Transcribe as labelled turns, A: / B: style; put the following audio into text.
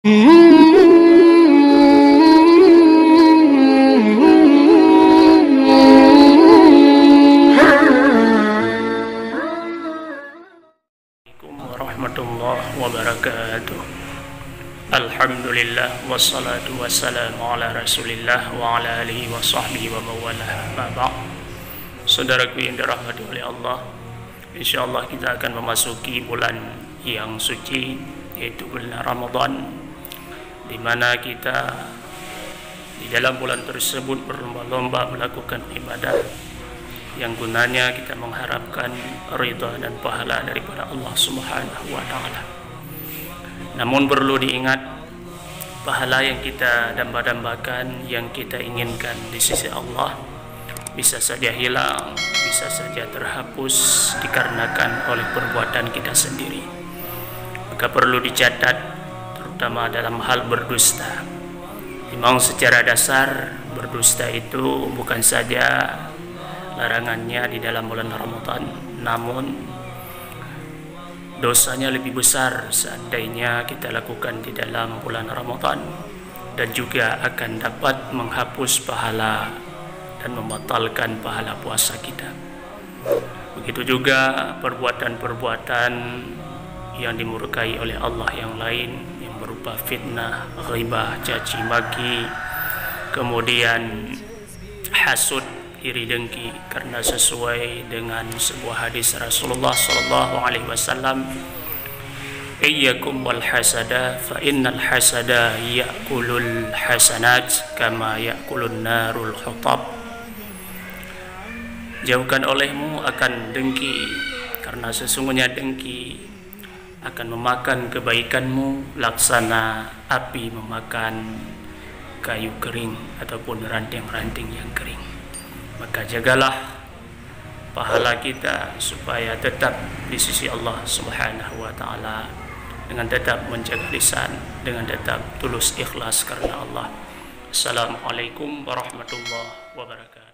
A: warahmatullahi wabarakatuh. Alhamdulillah wassalatu wassalamu ala rasulillah wa ala alihi wa sahbihi wa mawalah. Saudaraku yang dirahmati oleh Allah, insyaallah kita akan memasuki bulan yang suci, yaitu bulan Ramadan, di mana kita di dalam bulan tersebut berlomba-lomba melakukan ibadah yang gunanya kita mengharapkan ridha dan pahala daripada Allah Subhanahu wa taala. Namun perlu diingat, pahala yang kita damba-dambakan, yang kita inginkan di sisi Allah bisa saja hilang, bisa saja terhapus dikarenakan oleh perbuatan kita sendiri. Maka perlu dicatat, terutama dalam hal berdusta. Memang secara dasar berdusta itu bukan saja larangannya di dalam bulan Ramadan, namun dosanya lebih besar seandainya kita lakukan di dalam bulan Ramadan, dan juga akan dapat menghapus pahala dan membatalkan pahala puasa kita. Begitu juga perbuatan-perbuatan yang dimurkai oleh Allah yang lain, yang berupa fitnah, ghibah, caci maki, kemudian hasud, iri dengki, karena sesuai dengan sebuah hadis Rasulullah sallallahu alaihi wasallam, iyyakum wal hasada fa innal hasada ya'kulul hasanat kama ya'kulun narul hutab. Jauhkan olehmu akan dengki, karena sesungguhnya dengki akan memakan kebaikanmu laksana api memakan kayu kering ataupun ranting-ranting yang kering. Maka jagalah pahala kita supaya tetap di sisi Allah Subhanahu wa taala, dengan tetap menjaga lisan, dengan tetap tulus ikhlas karena Allah. Assalamualaikum warahmatullahi wabarakatuh.